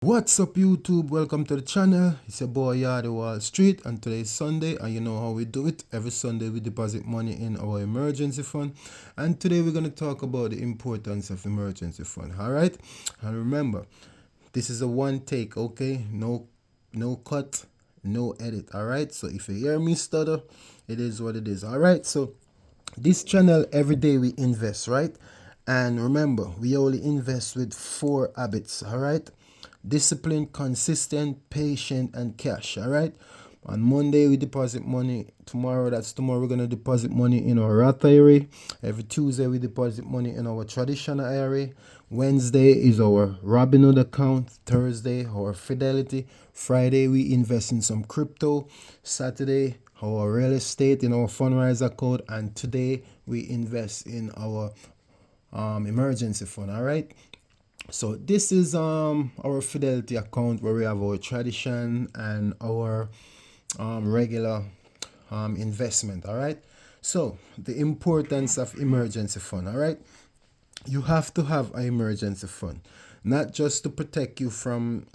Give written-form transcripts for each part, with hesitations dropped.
What's up, YouTube? Welcome to the channel. It's your boy Yardie Wall Street, and today is Sunday, and you know how we do it. Every Sunday we deposit money in our emergency fund, and today we're gonna talk about the importance of emergency fund. All right, and remember, this is a one take, okay? No cut, no edit. All right. So if you hear me stutter, it is what it is. All right. So this channel, every day we invest, right? And remember, we only invest with four habits. All right: discipline, consistent, patient, and cash. All right. On Monday we deposit money. Tomorrow we're gonna deposit money in our Roth IRA. Every Tuesday we deposit money in our traditional IRA. Wednesday is our Robinhood account. Thursday our Fidelity. Friday we invest in some crypto. Saturday our real estate in our fundraiser account, and today we invest in our emergency fund. All right. So this is our Fidelity account where we have our tradition and our regular investment. All right. So the importance of emergency fund. All right. You have to have an emergency fund, not just to protect you from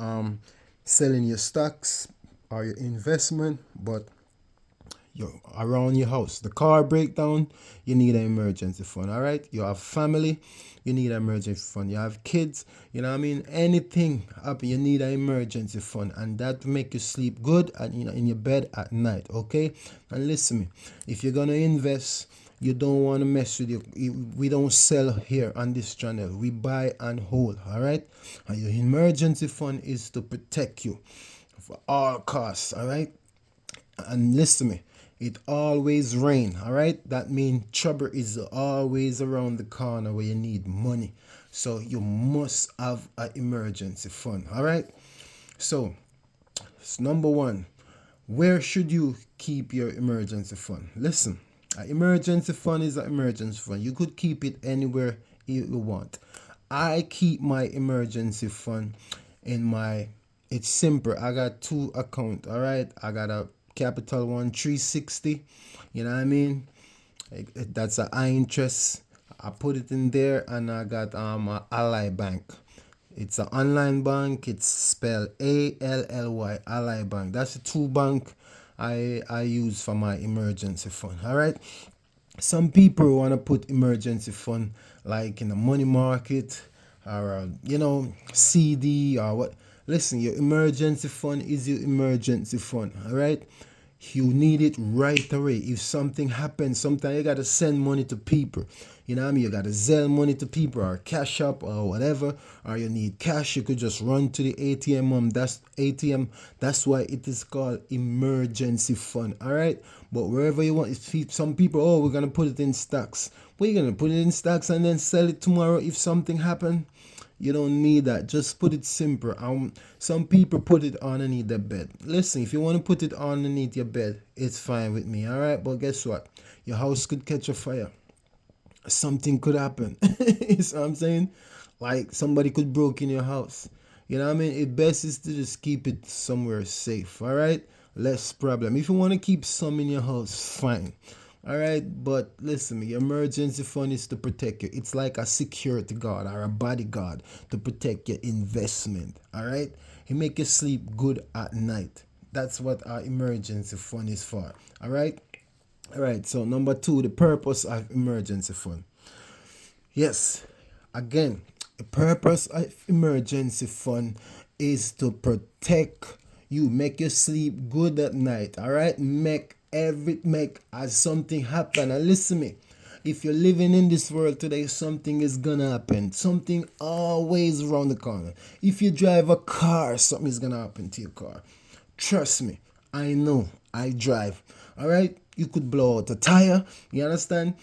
selling your stocks or your investment, but around your house. The car breakdown, you need an emergency fund. All right. You have family, you need an emergency fund. You have kids, you know what I mean. Anything happen, you need an emergency fund, and that will make you sleep good and in your bed at night. Okay. And listen me, if you're gonna invest, you don't want to mess with you. We don't sell here on this channel. We buy and hold. All right. And your emergency fund is to protect you for all costs. All right. And listen to me, it always rain. All right. That means trouble is always around the corner where you need money. So you must have an emergency fund. All right. So it's number one, where should you keep your emergency fund? Listen, an emergency fund is an emergency fund. You could keep it anywhere you want. I keep my emergency fund in my, it's simple. I got two accounts. All right. I got a Capital One 360. You know what I mean? That's a high interest. I put it in there, and I got a Ally Bank. It's an online bank. It's spelled ALLY, Ally Bank. That's the two bank I use for my emergency fund. All right. Some people want to put emergency fund like in the money market or CD or what. Listen, your emergency fund is your emergency fund. All right. You need it right away. If something happens, sometimes you gotta send money to people. You know what I mean? You gotta sell money to people or cash up or whatever, or you need cash, you could just run to the ATM. That's ATM. That's why it is called emergency fund. All right. But wherever you want, if some people, oh, we're gonna put it in stocks. Well, you're gonna put it in stocks and then sell it tomorrow if something happen. You don't need that. Just put it simple. Some people put it underneath their bed. Listen, if you want to put it underneath your bed, it's fine with me. All right. But guess what? Your house could catch a fire. Something could happen. You see what I'm saying? Like somebody could broke in your house. You know what I mean? It best is to just keep it somewhere safe. All right. Less problem. If you want to keep some in your house, fine. All right, but listen, your emergency fund is to protect you. It's like a security guard or a bodyguard to protect your investment. All right, it make you sleep good at night. That's what our emergency fund is for. All right, all right. So number two, the purpose of emergency fund. Yes, again, the purpose of emergency fund is to protect you, make you sleep good at night. All right, make as something happen. And listen to me, if you're living in this world today, something is gonna happen. Something always around the corner. If you drive a car, something is gonna happen to your car. Trust me, I know. I drive. All right, you could blow out a tire. You understand?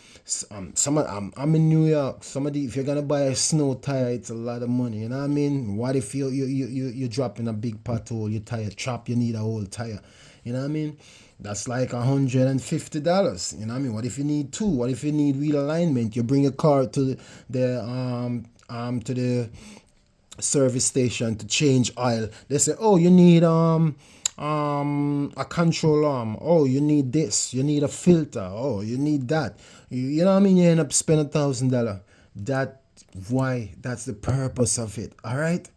I'm in New York. Somebody, if you're gonna buy a snow tire, it's a lot of money. You know what I mean? What if you drop in a big pothole, your tire trap, you need a whole tire. You know what I mean? That's like $150. You know what I mean? What if you need two? What if you need wheel alignment? You bring a car to the service station to change oil. They say, oh, you need a control arm. Oh, you need this. You need a filter. Oh, you need that. You know what I mean? You end up spending $1,000. That's why. That's the purpose of it. All right.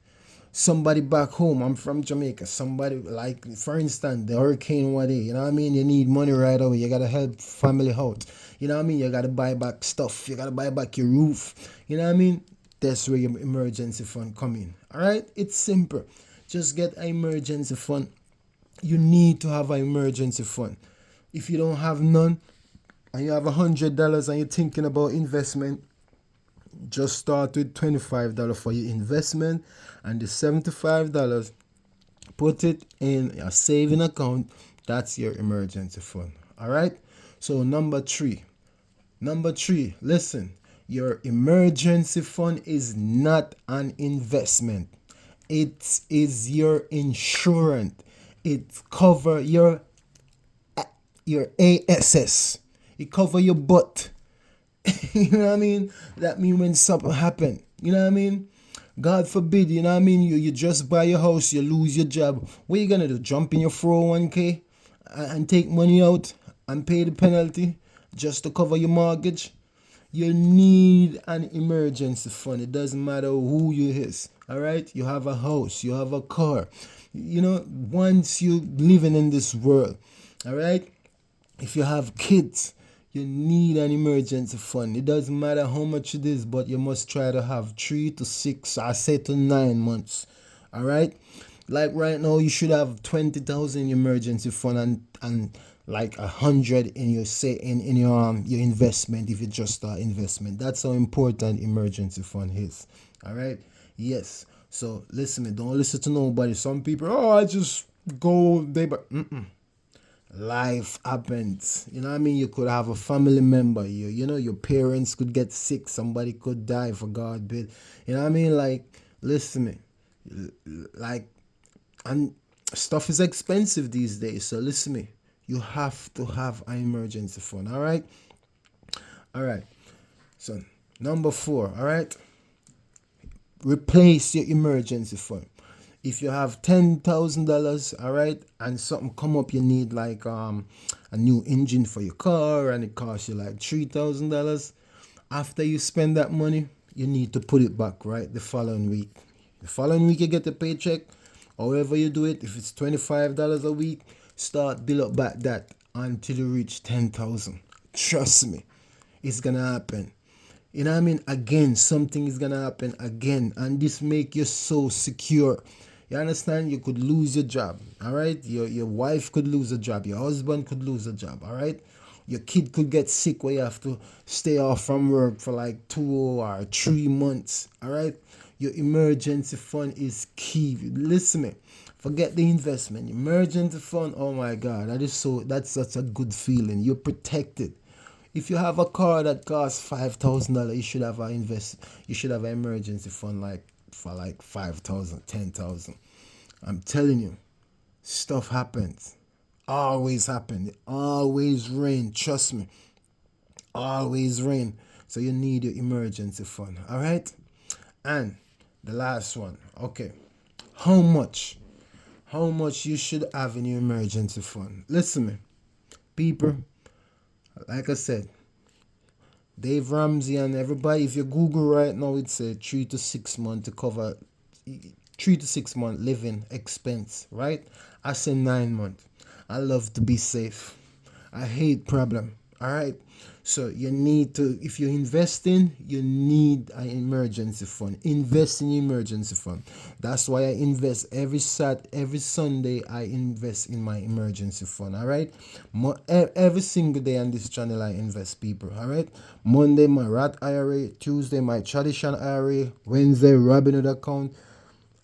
somebody back home. I'm from Jamaica. Somebody, like, for instance, the hurricane one day, you know what I mean? You need money right away. You gotta help family out. You know what I mean? You gotta buy back stuff. You gotta buy back your roof. You know what I mean? That's where your emergency fund come in. Alright? It's simple. Just get an emergency fund. You need to have an emergency fund. If you don't have none and you have $100 and you're thinking about investment, just start with $25 for your investment, and the $75, put it in a saving account. That's your emergency fund. All right. So number three, listen, your emergency fund is not an investment. It is your insurance. It cover your ASS. It cover your butt. You know what I mean? That mean when something happen. You know what I mean? God forbid, you know what I mean? You just buy your house, you lose your job. What you gonna do? Jump in your 401k and take money out and pay the penalty just to cover your mortgage? You need an emergency fund. It doesn't matter who you is. Alright? You have a house, you have a car. You know, once you living in this world, alright? If you have kids, you need an emergency fund. It doesn't matter how much it is, but you must try to have 3 to 6, I say to 9 months. All right? Like right now, you should have 20,000 emergency fund and like 100 in your in your investment if you just start investment. That's how important emergency fund is. All right? Yes. So listen, me. Don't listen to nobody. Some people, oh, I just go they but life happens. You know what I mean? You could have a family member. You know, your parents could get sick. Somebody could die, for God bid. You know what I mean? Like, listen me. Like, and stuff is expensive these days. So listen me. You have to have an emergency fund. All right? All right. So, number 4. All right? Replace your emergency fund. If you have $10,000, all right, and something come up, you need like a new engine for your car, and it costs you like $3,000. After you spend that money, you need to put it back, right? The following week. The following week you get a paycheck. However you do it, if it's $25 a week, start build up back that until you reach 10,000. Trust me, it's gonna happen. You know what I mean? Again, something is gonna happen again, and this make you so secure. You understand? You could lose your job, all right? Your wife could lose a job. Your husband could lose a job, all right? Your kid could get sick where you have to stay off from work for like 2 or 3 months, all right? Your emergency fund is key. Listen me. Forget the investment. Emergency fund, oh my God, that's such a good feeling. You're protected. If you have a car that costs $5,000, you should have an emergency fund like for like 5,000, 10,000. I'm telling you, stuff happens. Always happen. It always rain. Trust me. Always rain. So you need your emergency fund. All right. And the last one. Okay. How much? How much you should have in your emergency fund? Listen me, people. Like I said, Dave Ramsey and everybody, if you Google right now, it's a 3 to 6 month to cover 3 to 6 month living expense, right? I say 9 months. I love to be safe. I hate problem. All right. So you need to, if you're investing, you need an emergency fund. Invest in emergency fund. That's why I invest every Sunday. I invest in my emergency fund. All right. Every single day on this channel, I invest, people. All right. Monday my Roth IRA, Tuesday my traditional IRA, Wednesday Robinhood account,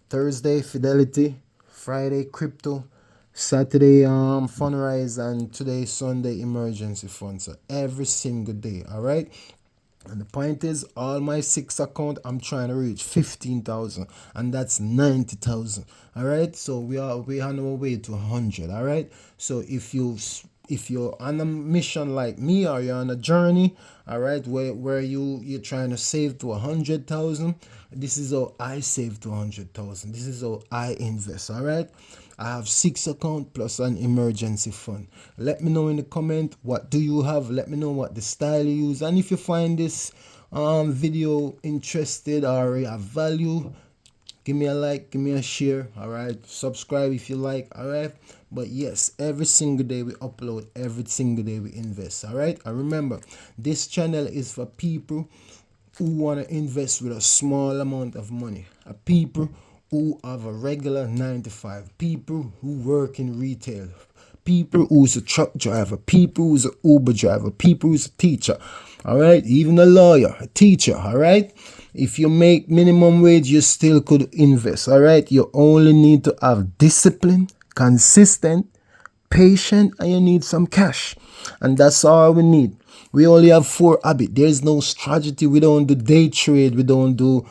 Thursday Fidelity, Friday crypto, Saturday Funrise, and today Sunday emergency fund. So every single day, all right. And the point is, all my 6 account, I'm trying to reach 15,000, and that's 90,000. All right. So we on our way to 100. All right. So if you're on a mission like me, or you're on a journey, all right, where you're trying to save to 100,000, this is how I save to 100,000. This is how I invest. All right. I have 6 accounts plus an emergency fund. Let me know in the comment, what do you have? Let me know what the style you use. And if you find this video interested or have value, Give me a like, give me a share, all right? Subscribe if you like, all right? But yes, every single day we upload, every single day we invest, all right? And remember, this channel is for people who want to invest with a small amount of money, people who have a regular 9 to 5, people who work in retail, people who's a truck driver, people who's an Uber driver, people who's a teacher, all right? Even a lawyer, a teacher, all right? If you make minimum wage, you still could invest, all right? You only need to have discipline, consistent, patient, and you need some cash. And that's all we need. We only have 4 habits. There's no strategy. We don't do day trade. We don't do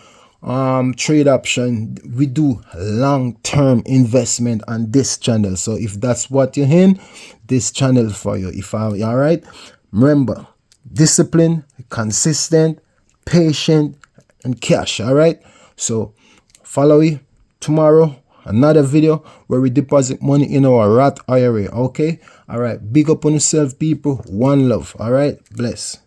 trade option. We do long-term investment on this channel. So if that's what you're in, this channel for you. All right, remember, discipline, consistent, patient, and cash. All right, so follow me tomorrow, another video where we deposit money in our Roth IRA. Okay, all right, big up on yourself, people. One love. All right, bless.